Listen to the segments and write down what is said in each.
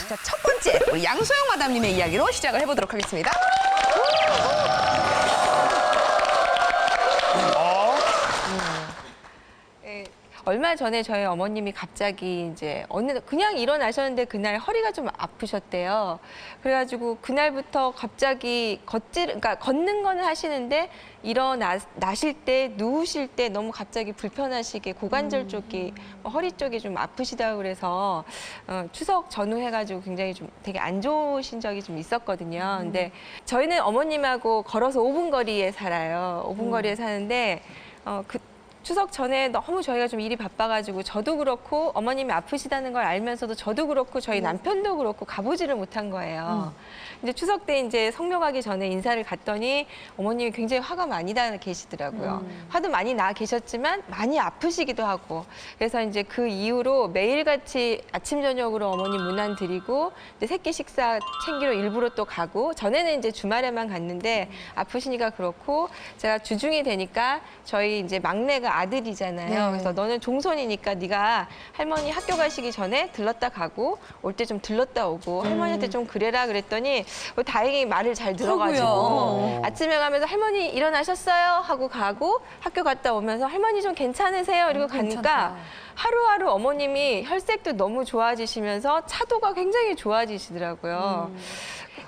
자, 첫 번째 우리 양소영 마담님의 이야기로 시작을 해보도록 하겠습니다. 얼마 전에 저희 어머님이 갑자기 이제 그냥 일어나셨는데 그날 허리가 좀 아프셨대요. 그래가지고 그날부터 갑자기 그러니까 걷는 거는 하시는데 일어나실 때 누우실 때 너무 갑자기 불편하시게 고관절 쪽이 허리 쪽이 좀 아프시다고 그래서 추석 전후 해가지고 굉장히 좀 되게 안 좋으신 적이 좀 있었거든요. 근데 저희는 어머님하고 걸어서 5분 거리에 살아요. 5분 거리에 사는데 추석 전에 너무 저희가 좀 일이 바빠가지고 저도 그렇고 어머님이 아프시다는 걸 알면서도 저도 그렇고 저희 남편도 그렇고 가보지를 못한 거예요. 근데 추석 때 이제 성묘 가기 전에 인사를 갔더니 어머님이 굉장히 화가 많이 나 계시더라고요. 화도 많이 나 계셨지만 많이 아프시기도 하고. 그래서 이제 그 이후로 매일같이 아침 저녁으로 어머님 문안 드리고 이제 새끼 식사 챙기러 일부러 또 가고 전에는 이제 주말에만 갔는데 아프시니까 그렇고 제가 주중이 되니까 저희 이제 막내가 아들이잖아요. 그래서 너는 종손이니까 네가 할머니 학교 가시기 전에 들렀다 가고 올 때 좀 들렀다 오고 할머니한테 좀 그래라 그랬더니 다행히 말을 잘 들어가지고 아침에 가면서 할머니 일어나셨어요? 하고 가고 학교 갔다 오면서 할머니 좀 괜찮으세요? 이러고 가니까 하루하루 어머님이 혈색도 너무 좋아지시면서 차도가 굉장히 좋아지시더라고요.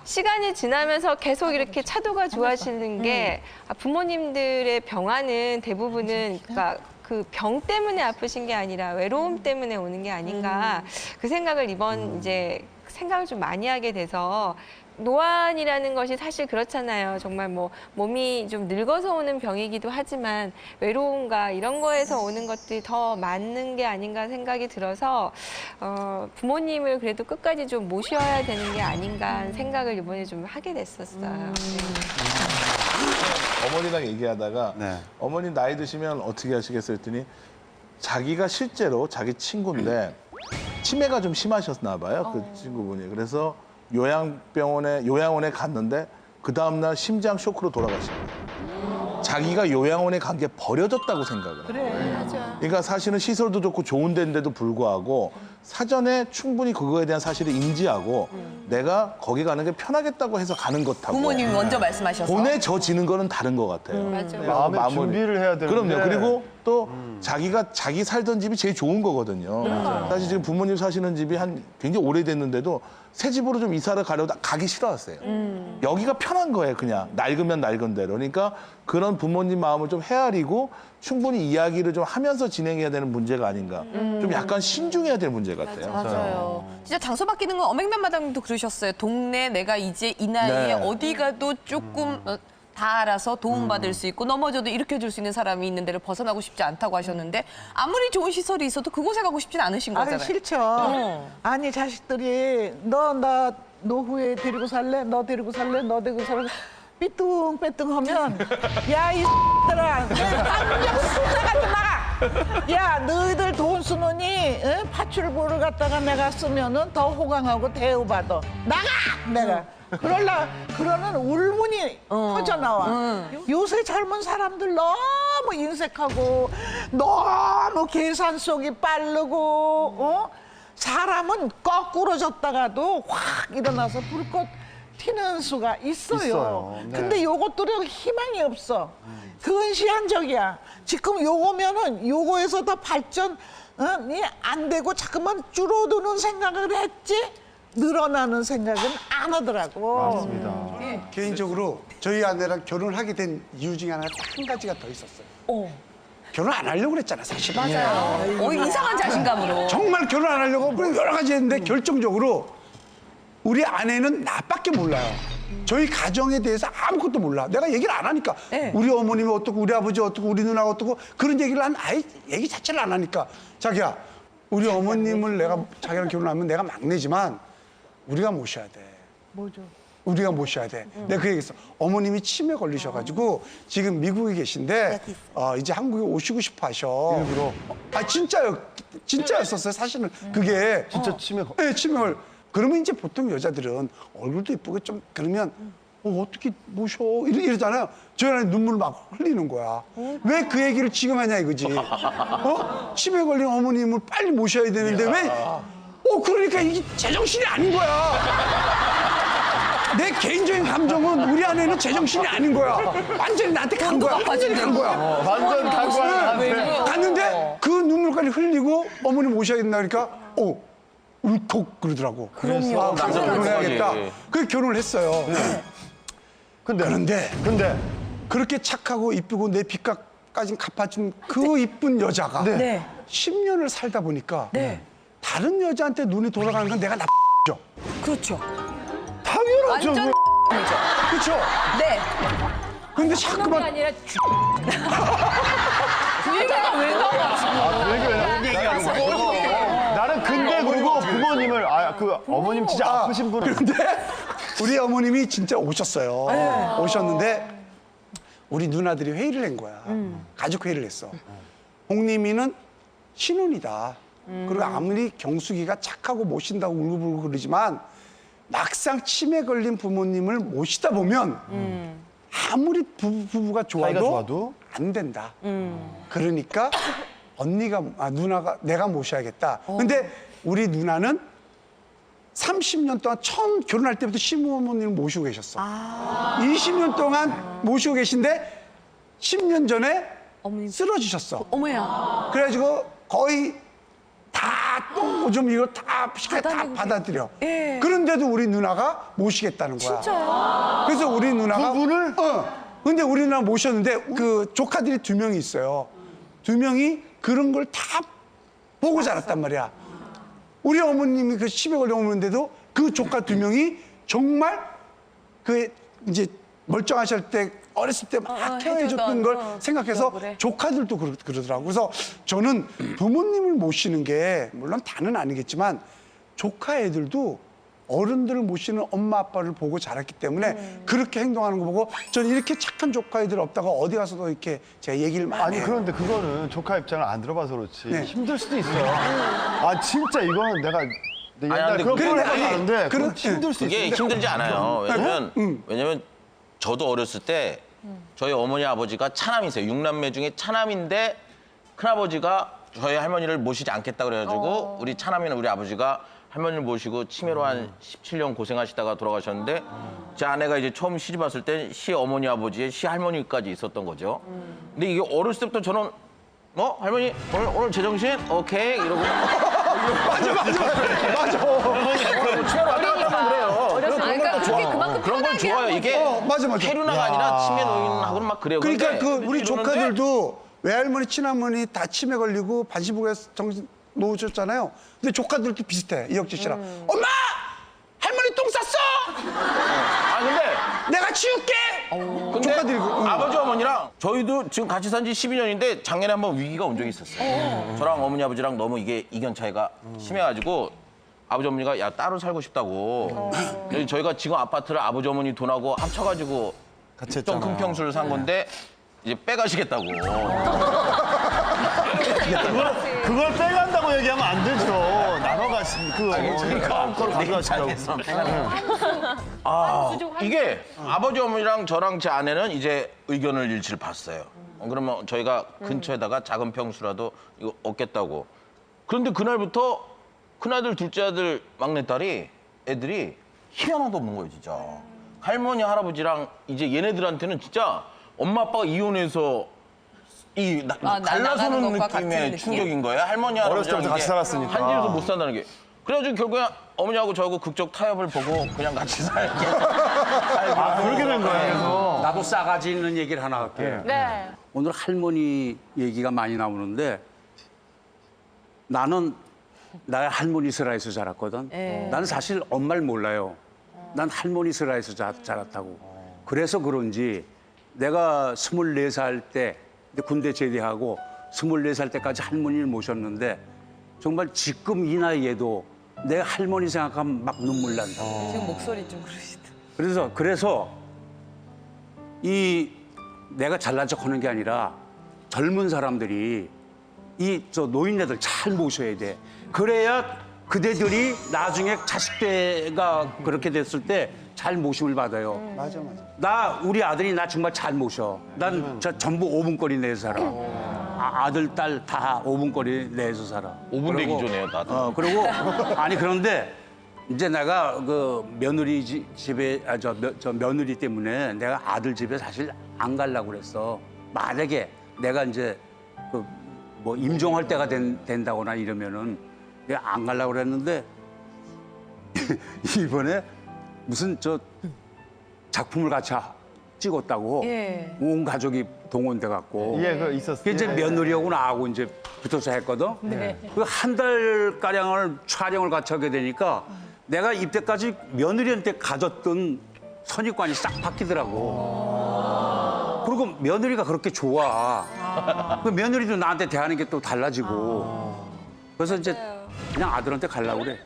시간이 지나면서 계속 이렇게 차도가 좋아지는 게 부모님들의 병화는 대부분은 그러니까 그 병 때문에 아프신 게 아니라 외로움 때문에 오는 게 아닌가 그 생각을 이번 이제 생각을 좀 많이 하게 돼서 노안이라는 것이 사실 그렇잖아요. 정말 뭐 몸이 좀 늙어서 오는 병이기도 하지만 외로움과 이런 거에서 오는 것들이 더 많은 게 아닌가 생각이 들어서 부모님을 그래도 끝까지 좀 모셔야 되는 게 아닌가 하는 생각을 이번에 좀 하게 됐었어요. 어머니랑 얘기하다가 어머니 나이 드시면 어떻게 하시겠어요 했더니 자기가 실제로 자기 친구인데 치매가 좀 심하셨나 봐요. 그 친구분이. 그래서 요양원에 갔는데 그 다음날 심장 쇼크로 돌아가신 거예요. 자기가 요양원에 간 게 버려졌다고 생각을 해요. 맞아. 그러니까 사실은 시설도 좋고 좋은 데인데도 불구하고 사전에 충분히 그거에 대한 사실을 인지하고 내가 거기 가는 게 편하겠다고 해서 가는 것하고 부모님이 먼저 말씀하셔서. 보내져지는 거는 다른 것 같아요. 맞아. 마음의 마무리. 준비를 해야 되는데. 그럼요. 그리고 또 자기 살던 집이 제일 좋은 거거든요. 사실 지금 부모님 사시는 집이 굉장히 오래됐는데도 새 집으로 좀 이사를 가려고 가기 싫어하세요. 여기가 편한 거예요, 그냥. 낡으면 낡은 대로. 그러니까 그런 부모님 마음을 좀 헤아리고 충분히 이야기를 좀 하면서 진행해야 되는 문제가 아닌가. 좀 약간 신중해야 될 문제 같아요. 맞아요. 진짜 장소 바뀌는 건 어맹단 마담님도 그러셨어요. 동네 내가 이제 이 나이에 네. 어디 가도 조금 다 알아서 도움받을 수 있고 넘어져도 일으켜줄 수 있는 사람이 있는 데를 벗어나고 싶지 않다고 하셨는데 아무리 좋은 시설이 있어도 그곳에 가고 싶진 않으신 거잖아요. 아니 싫죠. 아니 자식들이 나 노후에 데리고 살래? 너 데리고 살래? 너 데리고 살래? 삐뚱빼뚱하면 야 이 X들아 당장 숫자가 좀 나가. 야 너희들 돈 쓰느니 파출 보러 갔다가 내가 쓰면은 더 호강하고 대우받아. 나가 내가. 그러는 울문이 터져나와. 요새 젊은 사람들 너무 인색하고 너무 계산 속이 빠르고 사람은 거꾸로졌다가도 확 일어나서 불꽃 튀는 수가 있어요. 네. 근데 요것들은 희망이 없어. 근시안적이야. 지금 요거면은 요거에서 더 발전이 안 되고 자꾸만 줄어드는 생각을 했지 늘어나는 생각은 안 하더라고. 맞습니다. 개인적으로 저희 아내랑 결혼을 하게 된 이유 중에 하나가 딱 한 가지가 더 있었어요. 결혼 안 하려고 그랬잖아, 사실은. 맞아요. 이상한 자신감으로. 정말 결혼 안 하려고 뭐 여러 가지 했는데 결정적으로 우리 아내는 나밖에 몰라요. 저희 가정에 대해서 아무것도 몰라. 내가 얘기를 안 하니까. 우리 어머님이 어떻고 우리 아버지 어떻고 우리 누나가 어떻고 그런 얘기를 아예 얘기 자체를 안 하니까 자기야 우리 어머님을 내가 자기랑 결혼하면 내가 막내지만 우리가 모셔야 돼. 뭐죠? 우리가 모셔야 돼. 내가 그 얘기했어. 어머님이 치매 걸리셔가지고 지금 미국에 계신데 이제 한국에 오시고 싶어 하셔. 일부러? 진짜요. 진짜였었어요. 사실은 그게. 진짜 치매 네, 치매를. 그러면 이제 보통 여자들은 얼굴도 예쁘고 좀 그러면 어떻게 모셔 이러잖아요. 저희 아내 눈물 막 흘리는 거야. 왜 그 얘기를 지금 하냐 이거지. 치매 걸린 어머님을 빨리 모셔야 되는데 왜 그러니까 이게 제정신이 아닌 거야. 내 개인적인 감정은 우리 아내는 제정신이 아닌 거야. 완전히 나한테 간 거야. 완전히 간 거야. 완전 간과한 갔는데 그 눈물까지 흘리고 어머님 오셔야겠나 그러니까 울컥 그러더라고. 그럼요. 아, 그래서 결혼해야겠다. 그래서 결혼을 했어요. 그런데 그렇게 착하고 이쁘고 내 빚값까지 갚아준 그 이쁜 여자가 네. 10년을 살다 보니까 네. 다른 여자한테 눈이 돌아가는 건 내가 나쁘죠. 그렇죠. 당연하죠. 완전 그렇죠. 네. 근데 그게 자꾸만 아니라 그 얘기가 왜 나와 지금? 나는 근데 그리고 부모님을 그 어머님 진짜 아프신 분은 그런데 우리 어머님이 진짜 오셨어요. 오셨는데 우리 누나들이 회의를 한 거야. 가족 회의를 했어. 홍림이는 신혼이다. 그리고 아무리 경숙이가 착하고 모신다고 울고불고 그러지만 막상 치매 걸린 부모님을 모시다 보면 아무리 부부가 사이가 좋아도 좋아도? 안 된다. 그러니까 누나가 내가 모셔야겠다. 근데 우리 누나는 30년 동안 처음 결혼할 때부터 시부모님을 모시고 계셨어. 20년 동안 모시고 계신데 10년 전에 쓰러지셨어. 어머야. 그래가지고 거의 다 똥오줌 이거 다 받아들여. 예. 그런데도 우리 누나가 모시겠다는 거야. 진짜요? 그래서 우리 누나가 그분을? 근데 우리 누나 모셨는데 그 조카들이 2명이 있어요. 2명이 그런 걸 다 보고 자랐단 말이야. 우리 어머님이 그 치매 걸려 오는데도 그 조카 2명이 정말 그 이제 멀쩡하실 때 어렸을 때 막 케어해줬던 걸 생각해서 그래. 조카들도 그러더라고. 그래서 저는 부모님을 모시는 게 물론 다는 아니겠지만 조카 애들도 어른들을 모시는 엄마 아빠를 보고 자랐기 때문에 그렇게 행동하는 거 보고 저는 이렇게 착한 조카 애들 없다가 어디 가서도 이렇게 제가 얘기를 많이 아니 해요. 그런데 그거는 조카 입장을 안 들어봐서 그렇지 네. 힘들 수도 있어. 진짜 이거는 내가 옛날에 근데 그런 그런데 걸 해봐서 아니, 아는데 그런- 힘들 수 그게 있어. 힘들지 않아요. 왜냐면 저도 어렸을 때 저희 어머니 아버지가 차남이세요. 6남매 중에 차남인데 큰아버지가 저희 할머니를 모시지 않겠다 그래가지고 우리 차남이는 우리 아버지가 할머니를 모시고 치매로 한 17년 고생하시다가 돌아가셨는데 제 아내가 이제 처음 시집 왔을 때 시어머니 아버지의 시할머니까지 있었던 거죠. 근데 이게 어렸을 때부터 저는 할머니 오늘 제정신 오케이 이러고 그런 걸 좋아요. 이게 맞아. 폐류나가 아니라 치매 노인하고는 막 그래요. 그러니까 근데 그 우리 이러는데 조카들도 외할머니, 친할머니 다 치매 걸리고 반신복에서 정신 놓으셨잖아요. 근데 조카들도 비슷해. 이혁재 씨랑. 엄마! 할머니 똥 쌌어! 근데 내가 치울게! 근데 조카들이 아버지 어머니랑 저희도 지금 같이 산 지 12년인데 작년에 한번 위기가 온 적이 있었어요. 저랑 어머니 아버지랑 너무 이게 이견 차이가 심해가지고 아버지 어머니가 야 따로 살고 싶다고. 그래서 저희가 지금 아파트를 아버지 어머니 돈하고 합쳐가지고 같이 좀 큰 했잖아요. 평수를 산 건데 이제 빼가시겠다고. 그걸 빼간다고 얘기하면 안 되죠. 나눠 가신 그걸 가져가시라고. 이게 아버지 어머니랑 저랑 제 아내는 이제 의견을 일치를 봤어요. 그러면 저희가 근처에다가 작은 평수라도 이거 얻겠다고. 그런데 그날부터 큰아들, 둘째 아들, 막내딸이 애들이 힘 하나도 없는 거예요, 진짜. 할머니, 할아버지랑 이제 얘네들한테는 진짜 엄마 아빠가 이혼해서 나가는 갈라서는 것과 같은 느낌의 느낌? 충격인 거예요. 할머니, 할아버지랑 때부터 같이 이게 살았으니까. 한 집에서 못 산다는 게. 그래가지고 결국에 어머니하고 저하고 극적 타협을 보고 그냥 같이 살게. 그렇게 된 거예요. 나도 싸가지 있는 얘기를 하나 할게. 네. 오늘 할머니 얘기가 많이 나오는데 나는 나의 할머니 슬하에서 자랐거든. 나는 사실 엄마를 몰라요. 난 할머니 슬하에서 자랐다고. 그래서 그런지 내가 24살 때 군대 제대하고 24살 때까지 할머니를 모셨는데 정말 지금 이 나이에도 내 할머니 생각하면 막 눈물 난다. 지금 목소리 좀 그러시다. 그래서 이 내가 잘난 척하는 게 아니라 젊은 사람들이 저 노인네들 잘 모셔야 돼. 그래야 그대들이 나중에 자식대가 그렇게 됐을 때 잘 모심을 받아요. 맞아. 우리 아들이 나 정말 잘 모셔. 난 전부 5분거리 내서 살아. 아들, 딸 다 5분 거리 내에서 살아. 5분 대기 그리고, 전에요, 나도. 그리고 아니 그런데 이제 내가 그 며느리 집에 저 며느리 때문에 내가 아들 집에 사실 안 가려고 그랬어. 만약에 내가 이제 그 뭐 임종할 때가 된다거나 이러면은 내가 안 가려고 그랬는데 이번에 무슨 저 작품을 같이 찍었다고 예. 온 가족이 동원돼 갖고 예, 그 있었어요. 그게 이제 며느리하고 나하고 이제 붙어서 했거든. 네. 그 한 달 가량을 촬영을 같이 하게 되니까 내가 입대까지 며느리한테 가졌던 선입관이 싹 바뀌더라고. 그리고 며느리가 그렇게 좋아. 그 며느리도 나한테 대하는 게 또 달라지고. 그래서 이제 그냥 아들한테 가려고 그래.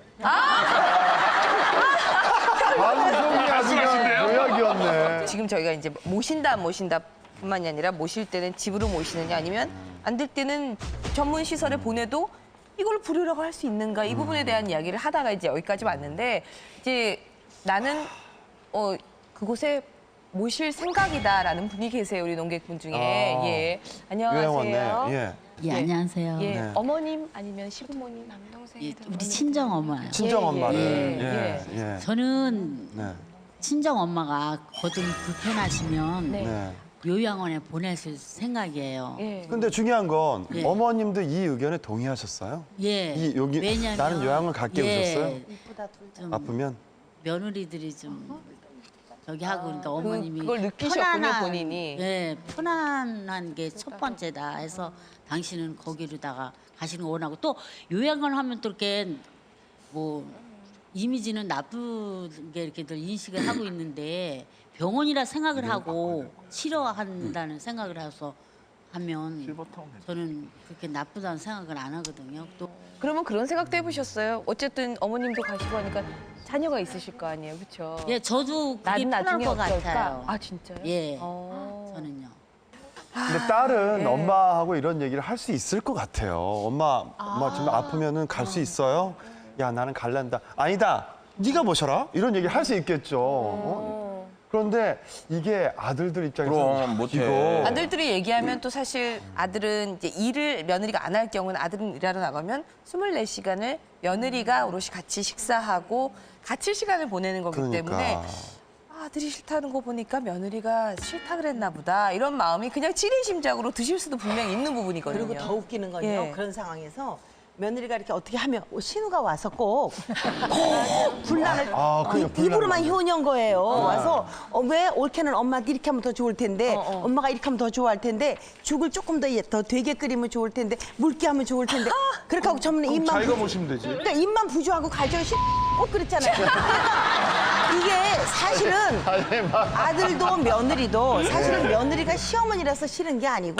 방송이 아주 그냥 요약이었네. 지금 저희가 이제 모신다 안 모신다 뿐만이 아니라 모실 때는 집으로 모시느냐 아니면 안 될 때는 전문 시설에 보내도 이걸 부르려고 할 수 있는가 이 부분에 대한 이야기를 하다가 이제 여기까지 왔는데 이제 나는 그곳에 모실 생각이다라는 분이 계세요. 우리 논객분 중에. 예. 안녕하세요. 예. 예, 안녕하세요. 예. 네. 어머님 아니면 시부모님 예, 우리 친정 엄마요. 친정 엄마를. 예, 예. 저는 네. 친정 엄마가 거든 불편하시면 네. 네. 요양원에 보내실 생각이에요. 예. 근데 중요한 건 예. 어머님도 이 의견에 동의하셨어요? 예. 여기 왜냐면 나는 요양을 갈게 오셨어요? 좀 아프면? 며느리들이 좀 저기 하고 그러니까 어머님이 그걸 느끼셨군요, 본인이. 예, 편안한 게 첫 번째다 해서 당신은 거기로다가 가시는 거 원하고 또 요양을 하면 또 이렇게 뭐 이미지는 나쁘게 이렇게들 인식을 하고 있는데 병원이라 생각을 하고 싫어한다는 생각을 해서 하면 저는 그렇게 나쁘다는 생각을 안 하거든요. 또 그러면 그런 생각도 해보셨어요? 어쨌든 어머님도 가시고 하니까 자녀가 있으실 거 아니에요, 그렇죠? 예, 저도 그게 난 편할 나중에 것 어떨까? 같아요. 아 진짜요? 예, 어. 저는요. 근데 딸은 예. 엄마하고 이런 얘기를 할 수 있을 것 같아요. 엄마 지금 아프면은 갈 수 있어요? 야, 나는 갈란다. 아니다. 네가 모셔라. 이런 얘기 할 수 있겠죠. 그런데 이게 아들들 입장에서 그럼 못해. 아들들이 얘기하면 또 사실 아들은 이제 일을 며느리가 안 할 경우는 아들은 일하러 나가면 24시간을 며느리가 오롯이 같이 식사하고 같이 시간을 보내는 거기 때문에 그러니까. 아들이 싫다는 거 보니까 며느리가 싫다 그랬나 보다 이런 마음이 그냥 찌린심작으로 드실 수도 분명히 있는 부분이거든요. 그리고 더 웃기는 건요. 예. 그런 상황에서 며느리가 이렇게 어떻게 하면 신우가 와서 꼭 분란을 그냥 입으로만 효녀인 거예요. 와서 왜 올케는 엄마한테 이렇게 하면 더 좋을 텐데 엄마가 이렇게 하면 더 좋아할 텐데 죽을 조금 더 되게 끓이면 좋을 텐데 묽게 하면 좋을 텐데 그렇게 하고 전문에 입만 자기가 모시면 되지. 그러니까 입만 부주하고 갈증이 꼭 그랬잖아요. 그러니까 이게 사실은 아들도 며느리도 사실은 며느리가 시어머니라서 싫은 게 아니고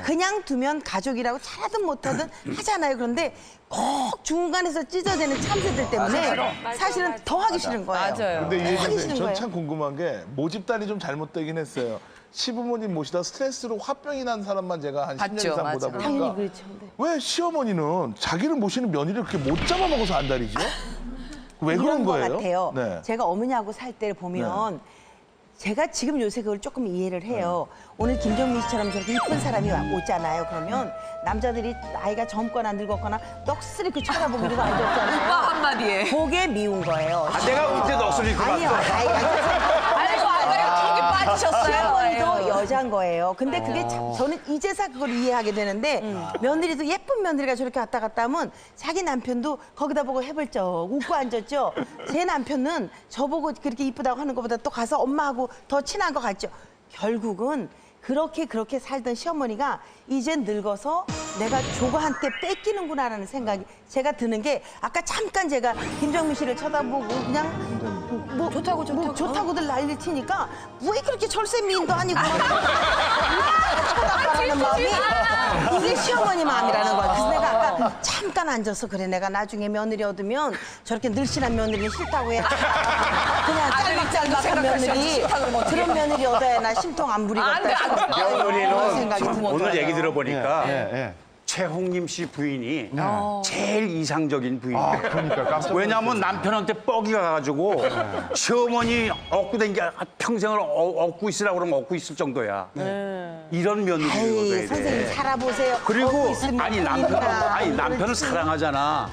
그냥 두면 가족이라고 잘하든 못하든 하잖아요. 그런데 꼭 중간에서 찢어대는 참새들 때문에 사실은 더 하기 싫은 거예요. 맞아요. 근데 이 하기 얘기는 싫은 전 거예요. 참 궁금한 게 모집단이 좀 잘못되긴 했어요. 시부모님 모시다 스트레스로 화병이 난 사람만 제가 한 10년 맞죠, 이상 보다 맞아. 보니까 당연히 그렇죠. 네. 왜 시어머니는 자기를 모시는 며느리를 그렇게 못 잡아먹어서 안달이죠? 왜 그런 이런 거 거예요? 같아요. 네. 제가 어머니하고 살 때를 보면 제가 지금 요새 그걸 조금 이해를 해요. 오늘 김정민 씨처럼 저렇게 이쁜 사람이 오잖아요. 그러면 남자들이 나이가 젊거나 늙었거나 넋을 그 쳐다보고 이러고 앉았잖아요. 오빠 한마디에. 그게 미운 거예요. 내가 언제 넋을 잃고 아니요. 봤어? 아이고 아가야 턱이 빠지셨어요. 시어머니도 여자인 거예요. 근데 그게 참 저는 이제서 그걸 이해하게 되는데 며느리도 예쁜 며느리가 저렇게 왔다 갔다 하면 자기 남편도 거기다 보고 해벌쩍 웃고 앉았죠. 제 남편은 저보고 그렇게 이쁘다고 하는 것보다 또 가서 엄마하고 더 친한 것 같죠. 결국은 그렇게 살던 시어머니가 이제 늙어서 내가 조가한테 뺏기는구나라는 생각이 제가 드는 게 아까 잠깐 제가 김정민 씨를 쳐다보고 그냥 뭐 좋다고들 난리 치니까 왜 그렇게 철새 미인도 아니고 쳐다보라는 마음이 이게 시어머니 마음이라는 거야. 그래서 내가 아까 잠깐 앉아서 그래 내가 나중에 며느리 얻으면 저렇게 늘씬한 며느리는 싫다고 해. 그냥 짤막짤막한 며느리 그런 며느리 얻어야 나 심통 안 부리겠다. 그런 생각이 며느리는 드는 오늘 거예요. 얘기 들어보니까 예. 최홍림 씨 부인이 제일 이상적인 부인이에요. 그러니까 깜짝 왜냐하면 남편한테 뻐기가 가가지고 시어머니 얻고 댕겨 평생을 얻고 있으라고 그러면 얻고 있을 정도야. 이런 며느리를 에이, 얻어야 선생님 돼. 살아보세요. 그리고 얻고 있으면 아니 남편을 그렇지. 사랑하잖아.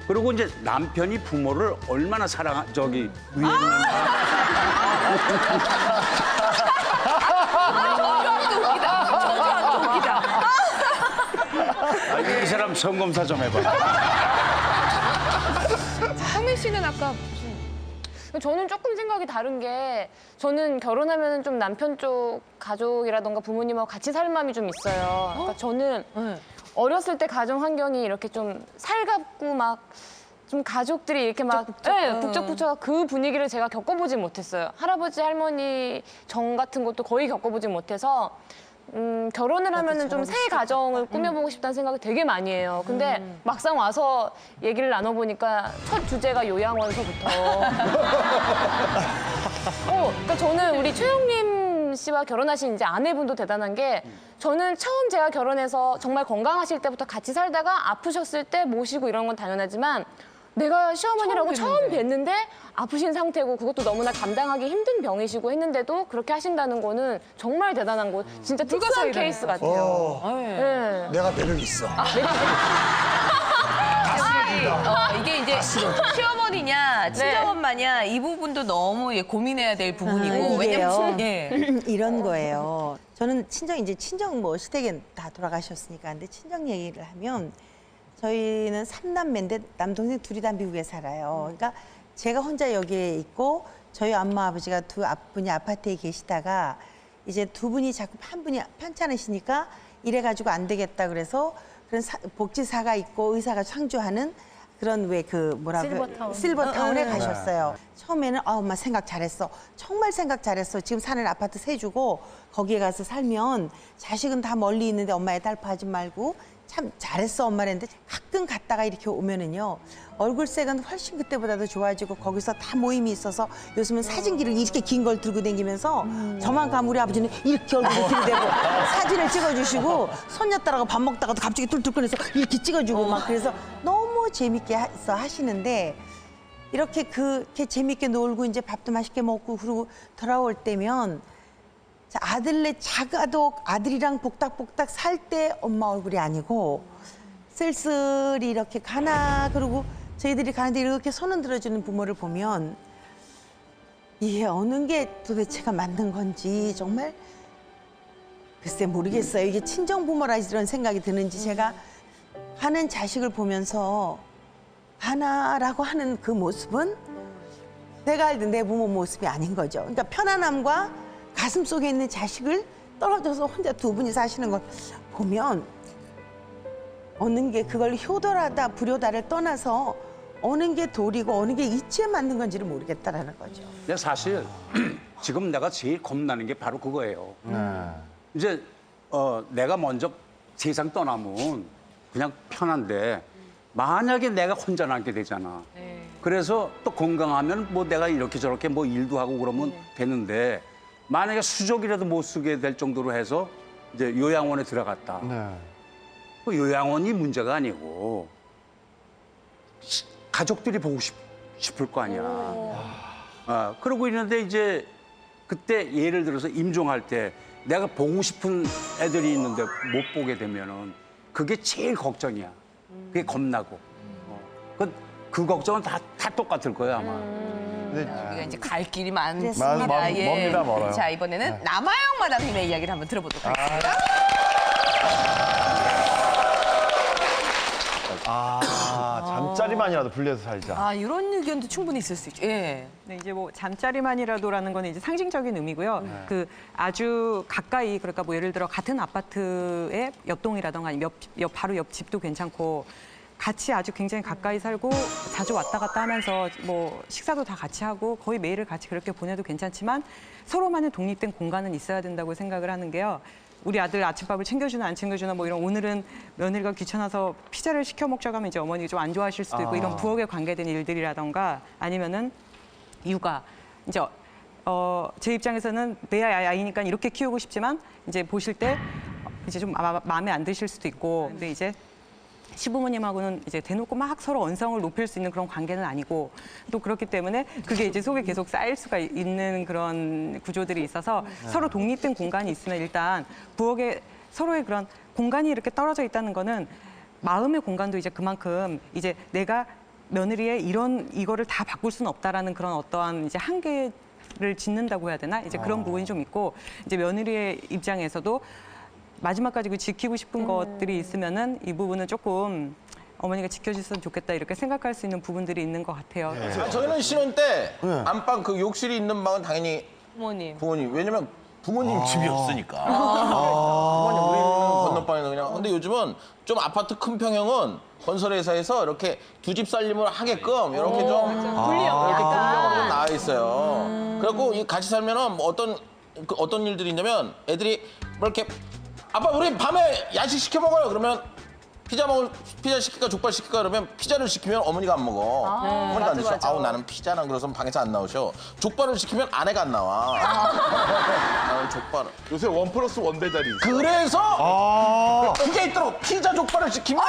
그리고 이제 남편이 부모를 얼마나 위했는가. 이 사람 성검사 좀 해봐. 상민 씨는 아까 저는 조금 생각이 다른 게 저는 결혼하면 좀 남편 쪽 가족이라던가 부모님하고 같이 살 마음이 좀 있어요. 그러니까 저는 어렸을 때 가정 환경이 이렇게 좀 살갑고 막 좀 가족들이 이렇게 막 북적북적 그 분위기를 제가 겪어보지 못했어요. 할아버지 할머니 정 같은 것도 거의 겪어보지 못해서 결혼을 하면은 좀 새 가정을 꾸며보고 싶다는 생각을 되게 많이 해요. 근데 막상 와서 얘기를 나눠보니까 첫 주제가 요양원서부터. 그러니까 저는 우리 최영림 씨와 결혼하신 이제 아내분도 대단한 게 저는 처음 제가 결혼해서 정말 건강하실 때부터 같이 살다가 아프셨을 때 모시고 이런 건 당연하지만 내가 시어머니라고 처음 뵀는데 아프신 상태고 그것도 너무나 감당하기 힘든 병이시고 했는데도 그렇게 하신다는 거는 정말 대단한 거 진짜 특수한 케이스 같아요. 네. 내가 배를 있어. 이게 이제 시어머니냐 친정엄마냐 이 부분도 너무 고민해야 될 부분이고 이게요. 왜냐면 이런 거예요. 저는 친정 뭐 시댁엔 다 돌아가셨으니까 근데 친정 얘기를 하면 저희는 3남매인데 남동생 둘이 다 미국에 살아요. 그러니까 제가 혼자 여기에 있고 저희 엄마 아버지가 두 분이 아파트에 계시다가 이제 두 분이 자꾸 한 분이 편찮으시니까 이래가지고 안 되겠다 그래서 그런 복지사가 있고 의사가 상주하는 그런 실버타운에 가셨어요. 처음에는 엄마 생각 잘했어. 정말 생각 잘했어. 지금 사는 아파트 세 주고 거기에 가서 살면 자식은 다 멀리 있는데 엄마의 딸파하지 말고 참 잘했어 엄마랬는데 가끔 갔다가 이렇게 오면은요 얼굴색은 훨씬 그때보다도 좋아지고 거기서 다 모임이 있어서 요즘은 사진기를 이렇게 긴 걸 들고 다니면서 저만 가면 우리 아버지는 이렇게 얼굴을 들이대고 사진을 찍어주시고 손녀딸하고 밥 먹다가도 갑자기 툴툴 꺼내서 이렇게 찍어주고 막 그래서 너무 재밌게 하시는데 이렇게 재밌게 놀고 이제 밥도 맛있게 먹고 그러고 돌아올 때면 아들네 작아도 아들이랑 복닥복닥 살 때 엄마 얼굴이 아니고 쓸쓸히 이렇게 가나 그러고 저희들이 가는데 이렇게 손 흔들어주는 부모를 보면 이게 어느 게 도대체가 맞는 건지 정말 글쎄 모르겠어요. 이게 친정부모라 이런 생각이 드는지 제가 하는 자식을 보면서 하나라고 하는 그 모습은 내가 알던 내 부모 모습이 아닌 거죠. 그러니까 편안함과 가슴 속에 있는 자식을 떨어져서 혼자 두 분이 사시는 걸 보면 어느 게 그걸 효도라다 불효다를 떠나서 어느 게 도리고 어느 게 이치에 맞는 건지를 모르겠다라는 거죠. 근데 사실 지금 내가 제일 겁나는 게 바로 그거예요. 이제 내가 먼저 세상 떠나면 그냥 편한데 만약에 내가 혼자 남게 되잖아. 그래서 또 건강하면 뭐 내가 이렇게 저렇게 뭐 일도 하고 그러면 되는데 만약에 수족이라도 못 쓰게 될 정도로 해서 이제 요양원에 들어갔다. 그 요양원이 문제가 아니고 가족들이 보고 싶을 거 아니야. 그러고 있는데 이제 그때 예를 들어서 임종할 때 내가 보고 싶은 애들이 있는데 못 보게 되면은 그게 제일 걱정이야. 그게 겁나고. 그 걱정은 다 똑같을 거야 아마. 우리가 이제 갈 길이 많습니다. 멉니다, 멀어요. 자 이번에는 남아영 마담님의 이야기를 한번 들어보도록 하겠습니다. 잠자리만이라도 분리해서 살자. 이런 의견도 충분히 있을 수 있죠. 예. 네, 이제 뭐 잠자리만이라도라는 거는 이제 상징적인 의미고요. 그 아주 가까이 그러니까 뭐 예를 들어 같은 아파트의 옆동이라던가 아니면 바로 옆 집도 괜찮고 같이 아주 굉장히 가까이 살고 자주 왔다 갔다 하면서 뭐 식사도 다 같이 하고 거의 매일을 같이 그렇게 보내도 괜찮지만 서로만의 독립된 공간은 있어야 된다고 생각을 하는 게요. 우리 아들 아침밥을 챙겨주나 안 챙겨주나 뭐 이런 오늘은 며느리가 귀찮아서 피자를 시켜 먹자고 하면 이제 어머니가 좀 안 좋아하실 수도 있고 이런 부엌에 관계된 일들이라던가 아니면은 육아 이제 제 입장에서는 내 아이니까 이렇게 키우고 싶지만 이제 보실 때 이제 좀 마음에 안 드실 수도 있고 근데 이제 시부모님하고는 이제 대놓고 막 서로 언성을 높일 수 있는 그런 관계는 아니고 또 그렇기 때문에 그게 이제 속에 계속 쌓일 수가 있는 그런 구조들이 있어서 서로 독립된 공간이 있으면 일단 부엌에 서로의 그런 공간이 이렇게 떨어져 있다는 거는 마음의 공간도 이제 그만큼 이제 내가 며느리의 이거를 다 바꿀 수는 없다라는 그런 어떠한 이제 한계를 짓는다고 해야 되나? 이제 그런 부분이 좀 있고 이제 며느리의 입장에서도 마지막까지 그 지키고 싶은 것들이 있으면은 이 부분은 조금 어머니가 지켜줬으면 좋겠다 이렇게 생각할 수 있는 부분들이 있는 것 같아요. 저희는 신혼 때 안방 그 욕실이 있는 방은 당연히 부모님. 왜냐면 부모님 집이었으니까. 부모님 우리는 건너방에서 그냥. 근데 요즘은 좀 아파트 큰 평형은 건설회사에서 이렇게 두 집 살림을 하게끔 이렇게 좀 분리형 이렇게 분리형으로 좀 나와 있어요. 그래갖고 이 같이 살면은 뭐 어떤 일들이 있냐면 애들이 뭐 이렇게 아빠 우리 밤에 야식 시켜 먹어요. 그러면 피자 시킬까 족발 시킬까 그러면 피자를 시키면 어머니가 안 먹어. 어머니가 안 드셔. 아우 나는 피자는 그래서 방에서 안 나오셔. 족발을 시키면 아내가 안 나와. 나는 족발을. 요새 1+1 배달이 있어요. 그래서 그게 있도록 피자 족발을 시키면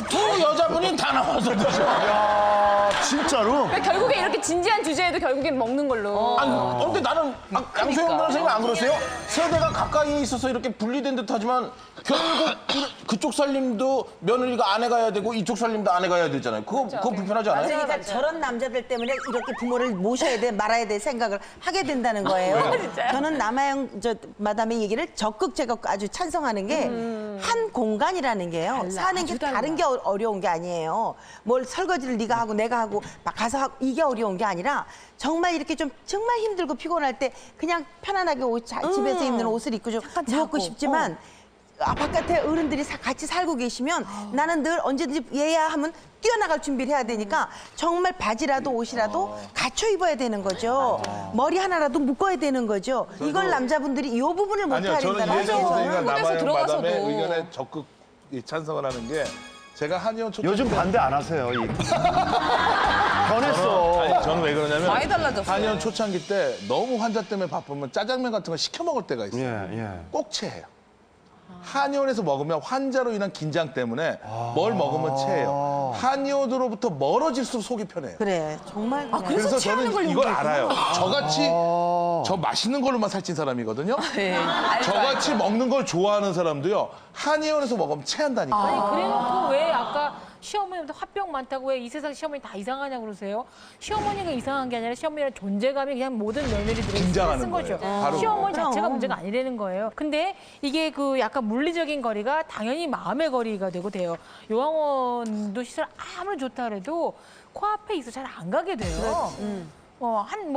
두 여자분이 다 나와서 드셔. 야, 진짜로? 그러니까 결국에 이렇게 진지한 주제에도 결국엔 먹는 걸로. 아니, 근데 나는 양소영 변호사님 안 그러세요? 세대가 가까이 있어서 이렇게 분리된 듯하지만 결국 그쪽 살림도 며느리가 아내가 해야 되고 이쪽 살림도 아내가 해야 되잖아요. 그거 불편하지 않아요? 그러니까 저런 남자들 때문에 이렇게 부모를 모셔야 돼 말아야 돼 생각을 하게 된다는 거예요. 저는 남아영 마담의 얘기를 적극 아주 찬성하는 게 한 공간이라는 게요. 사는 게 다른 게 어려운 게 아니에요. 뭘 설거지를 네가 하고 내가 하고 막 가서 하고 이게 어려운 게 아니라 정말 이렇게 좀 정말 힘들고 피곤할 때 그냥 편안하게 집에서 입는 옷을 입고 좀 누웠고 싶지만 바깥에 어른들이 같이 살고 계시면 나는 늘 언제든지 얘야 하면 뛰어나갈 준비를 해야 되니까 정말 바지라도 옷이라도 갖춰 입어야 되는 거죠. 머리 하나라도 묶어야 되는 거죠. 이걸 남자분들이 이 부분을 못해야 된다는 저는 이혜정 선생님과 남아영 들어가서도. 마담의 의견에 적극 찬성을 하는 게 제가 한의원 초창기 요즘 때 반대 안 하세요. 변했어. 아니, 저는 왜 그러냐면 많이 달라졌어요. 한의원 초창기 때 너무 환자 때문에 바쁘면 짜장면 같은 거 시켜 먹을 때가 있어요. 예. 꼭 체해요. 한의원에서 먹으면 환자로 인한 긴장 때문에 뭘 먹으면 체해요. 한의원으로부터 멀어질수록 속이 편해요. 그래 정말 그래. 그래서 저는 이걸 알아요. 저같이 저 맛있는 걸로만 살찐 사람이거든요. 저같이 먹는 걸 좋아하는 사람도요. 한의원에서 먹으면 체한다니까요. 그래놓고 왜 아까 시어머니한테 화병 많다고 왜 이 세상 시어머니 다 이상하냐고 그러세요? 시어머니가 이상한 게 아니라 시어머니의 존재감이 그냥 모든 며느리들의 긴장하는 쓴 거죠. 거예요. 바로 시어머니 자체가 문제가 아니라는 거예요. 근데 이게 그 약간 물리적인 거리가 당연히 마음의 거리가 되고 돼요. 요양원도 시설 아무리 좋다 그래도 코앞에 있어 잘 안 가게 돼요.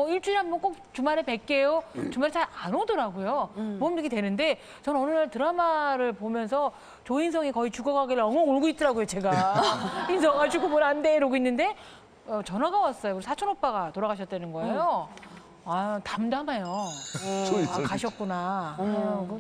일주일에 한 번 꼭 주말에 뵐게요. 주말에 잘 안 오더라고요. 몸 이렇게 되는데 저는 어느 날 드라마를 보면서 조인성이 거의 죽어가길래 엉엉 울고 있더라고요, 제가. 인성아 죽으면 안 돼 이러고 있는데 전화가 왔어요. 우리 사촌 오빠가 돌아가셨다는 거예요. 아, 담담해요. 가셨구나.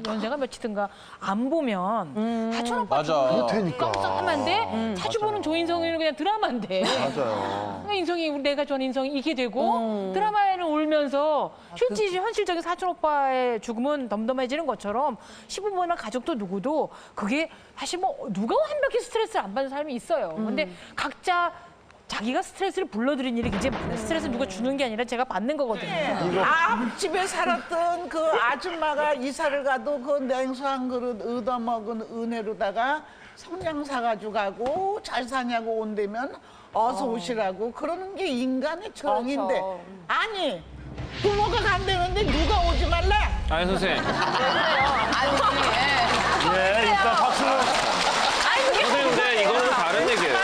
연세가 몇이든가 안 보면 사촌 오빠 맞아. 깜깜한데 자주 보는 조인성이는 그냥 드라마인데. 맞아요. 인성이 내가 전 인성이 이게 되고 드라마에는 울면서 현실적인 사촌 오빠의 죽음은 덤덤해지는 것처럼 시부모나 가족도 누구도 그게 사실 뭐 누가 완벽히 스트레스를 안 받는 사람이 있어요. 근데 각자 자기가 스트레스를 불러들인 일이 굉장히 많아요. 스트레스 누가 주는 게 아니라 제가 받는 거거든요. 앞집에 살았던 그 아줌마가 이사를 가도 그 냉수 한 그릇 얻어먹은 은혜로다가 성냥 사가지고 가고 잘 사냐고 온다면 어서 오시라고 그러는 게 인간의 정인데 아니 부모가 간다는데 누가 오지 말래? 아니 선생님. 일단 박수. 선생님 근데 이거는 다른 얘기예요.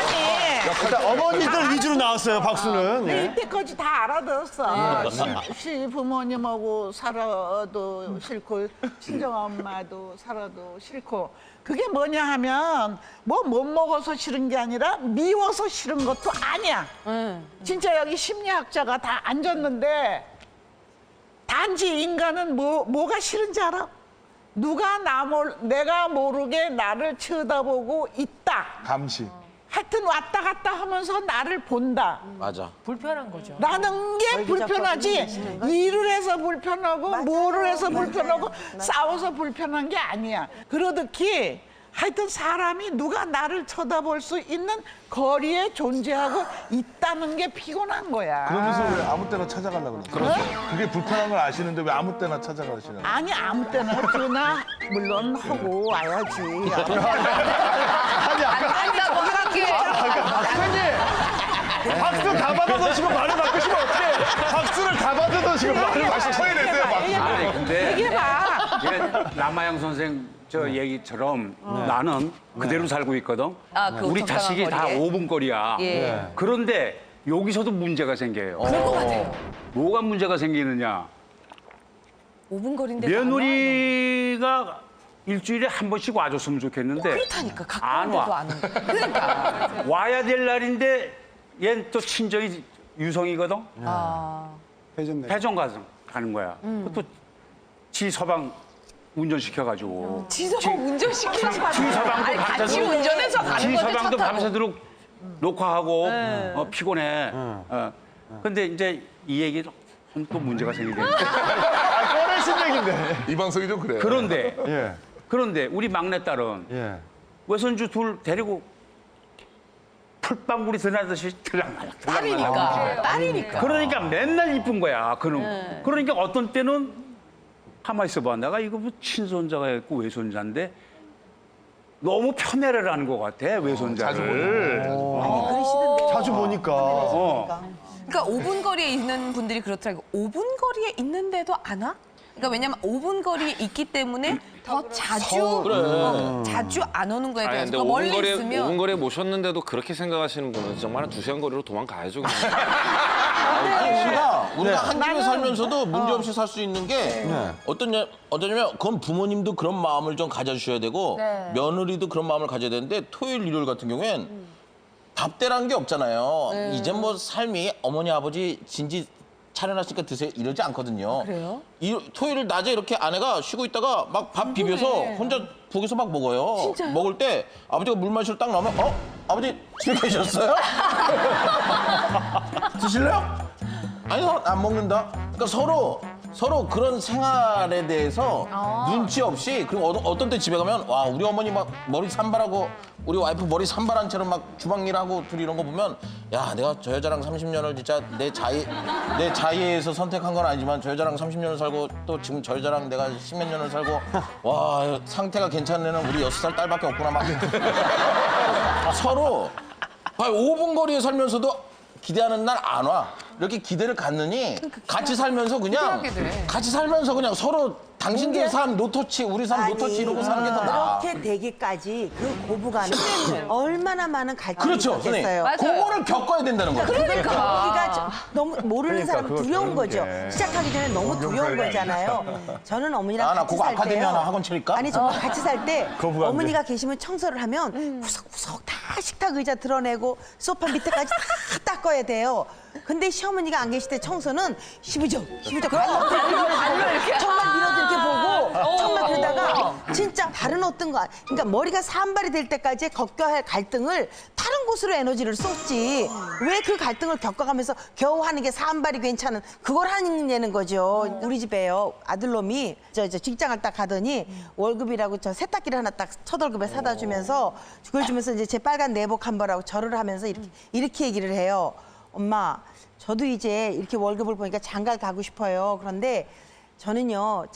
일단 어머니들 위주로 나왔어요. 박수는. 이때까지 다 알아들었어. 시부모님하고 살아도 싫고 친정엄마도 살아도 싫고 그게 뭐냐 하면 뭐 못 먹어서 싫은 게 아니라 미워서 싫은 것도 아니야. 진짜 여기 심리학자가 다 앉았는데 단지 인간은 뭐가 싫은지 알아? 누가 내가 모르게 나를 쳐다보고 있다. 감시. 하여튼 왔다 갔다 하면서 나를 본다. 맞아. 불편한 거죠. 라는 게 불편하지. 일을 해서 불편하고 뭐를 해서 불편하고 싸워서 불편한 게 아니야. 그러듯이 하여튼 사람이 누가 나를 쳐다볼 수 있는 거리에 존재하고 있다는 게 피곤한 거야. 그러면서 왜 아무 때나 찾아가려고 그러는 거예요? 그게 불편한 걸 아시는데 왜 아무 때나 찾아가시는 거예요? 아니 아무 때나 했으나 물론 하고 와야지. 아니 아까 뭐 할게. 박수 다 받아서 지금 말을 바꾸시면 어떡해? 박수를 다 받아서 지금 말을 바꾸시면 쳐내세요, 박수. 아니 근데 얘기해봐. 이게 남아영 선생 저 얘기처럼 나는 그대로 살고 있거든. 아, 그 우리 적당한 자식이 다 거리에? 5분 거리야. 예. 그런데 여기서도 문제가 생겨요. 그럴 것 같아요. 뭐가 문제가 생기느냐? 5분 거리인데 며느리가 일주일에 한 번씩 와줬으면 좋겠는데 그렇다니까 안 가까운데도 와. 안 온다. 그러니까. 와야 될 날인데 얘는 또 친정이 유성이거든. 회전 가는 거야. 또 지 서방 운전시켜가지고. 지서방 운전시키지 마. 지 서방도 아니, 같이 운전해서 가는 지 건데 서방도 차 타고. 밤새도록 녹화하고 피곤해. 근데 이제 이 얘기는 또 문제가 생기게. 꺼내신 얘기인데. 이 방송이 좀 그래요. 그런데 예. 그런데 우리 막내딸은 예. 외손주 둘 데리고 풀방울이 드나듯이 들락날락. 딸이니까. 그러니까 맨날 이쁜 거야. 그는. 그러니까 어떤 때는 가만 있어봐. 내가 이거 뭐 친손자가 있고 외손자인데 너무 편애를 하는 것 같아. 외손자를. 자주 보니까. 그러니까 5분 거리에 있는 분들이 그렇더라고요. 5분 거리에 있는데도 안 와? 그러니까 왜냐면 5분 거리에 있기 때문에 더 자주 자주 안 오는 거에 아니 대해서 근데 멀리 5분 거리에 있으면 5분 거리에 모셨는데도 그렇게 생각하시는 분은 정말 한 2시간 거리로 도망가야죠. 그냥. 우리가 한 집에 살면서도 문제 없이 살 수 있는 게 어떠냐면 그건 부모님도 그런 마음을 좀 가져주셔야 되고 네. 며느리도 그런 마음을 가져야 되는데 토요일 일요일 같은 경우엔 밥대라는 게 없잖아요. 이제 뭐 삶이 어머니 아버지 진지 차려놨으니까 드세요 이러지 않거든요. 그래요? 토요일 낮에 이렇게 아내가 쉬고 있다가 막 밥 비벼서 혼자 북에서 막 먹어요. 진짜요? 먹을 때 아버지가 물 마시러 딱 나오면 아버지 집에 계셨어요? 드실래요? 아니 안 먹는다. 그러니까 서로 그런 생활에 대해서 눈치 없이 그리고 어떤 때 집에 가면 와 우리 어머니 막 머리 산발하고 우리 와이프 머리 산발한 채로 막 주방 일하고 둘이 이런 거 보면 야 내가 저 여자랑 30년을 진짜 내 자의에서 선택한 건 아니지만 저 여자랑 30년을 살고 또 지금 저 여자랑 내가 10몇 년을 살고 와 상태가 괜찮은 애는 우리 6살 딸밖에 없구나 막 서로 5분 거리에 살면서도 기대하는 날 안 와. 이렇게 기대를 갖느니 같이 살면서 그냥 서로 당신들 삶 노터치 우리 삶 노터치 이러고 사는 게 더 나아. 그렇게 되기까지 그 고부간에 얼마나 많은 갈등이 그렇죠, 선생님. 있었겠어요. 그거를 겪어야 된다는 거죠. 그러니까 너무 모르는 사람 그거 두려운 그런 거죠. 게. 시작하기 전에 너무 두려운 거잖아요. 저는 어머니랑 나 같이 그거 살 아카데미 때요. 하나 학원 차릴까? 아니 정말 같이 살 때 거부감돼. 어머니가 계시면 청소를 하면 구석구석 다 식탁 의자 드러내고 소파 밑에까지 다 닦아야 돼요. 근데 시어머니가 안 계실 때 청소는 시부적 발로 이렇게 정말 밀어서 이렇게 보고 정말 그러다가 진짜 다른 어떤 거 그러니까 머리가 산발이 될 때까지 겪어야 할 갈등을 다른 곳으로 에너지를 쏟지 왜 그 갈등을 겪어가면서 겨우 하는 게 산발이 괜찮은 그걸 하는 거죠. 우리 집에요 아들놈이 저 직장을 딱 가더니 월급이라고 저 세탁기를 하나 딱 첫 월급에 사다 주면서 그걸 주면서 이제 제 빨간 내복 한 벌하고 절을 하면서 이렇게 얘기를 해요. 엄마, 저도 이제 이렇게 월급을 보니까 장가를 가고 싶어요. 그런데 저는요,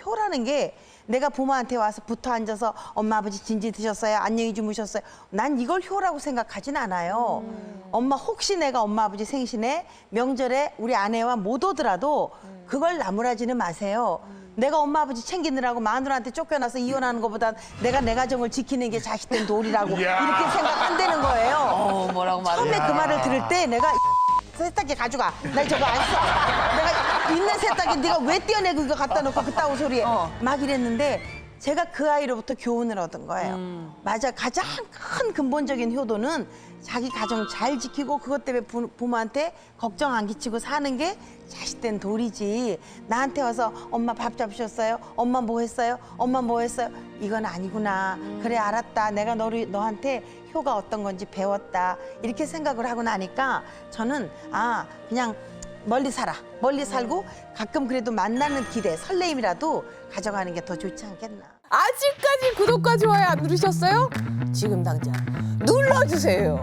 효라는 게 내가 부모한테 와서 붙어 앉아서 엄마, 아버지 진지 드셨어요? 안녕히 주무셨어요? 난 이걸 효라고 생각하진 않아요. 엄마, 혹시 내가 엄마, 아버지 생신에 명절에 우리 아내와 못 오더라도 그걸 나무라지는 마세요. 내가 엄마 아버지 챙기느라고 마누라한테 쫓겨나서 이혼하는 것보단 내가 내 가정을 지키는 게 자식된 도리라고 이렇게 생각한다는 거예요. 뭐라고 말해? 처음에 그 말을 들을 때 내가 세탁기 가져가. 나 저거 안 써. 내가 있는 세탁기 네가 왜 떼어내고 이거 갖다 놓고 그따구 소리에 막 이랬는데 제가 그 아이로부터 교훈을 얻은 거예요. 맞아. 가장 큰 근본적인 효도는 자기 가정 잘 지키고 그것 때문에 부모한테 걱정 안 끼치고 사는 게 자식된 도리지. 나한테 와서 엄마 밥 잡수셨어요? 엄마 뭐 했어요? 엄마 뭐 했어요? 이건 아니구나. 그래 알았다. 내가 너한테 효가 어떤 건지 배웠다. 이렇게 생각을 하고 나니까 저는 그냥 멀리 살아. 멀리 살고 가끔 그래도 만나는 기대, 설레임이라도 가져가는 게 더 좋지 않겠나. 아직까지 구독과 좋아요 안 누르셨어요? 지금 당장 눌러주세요.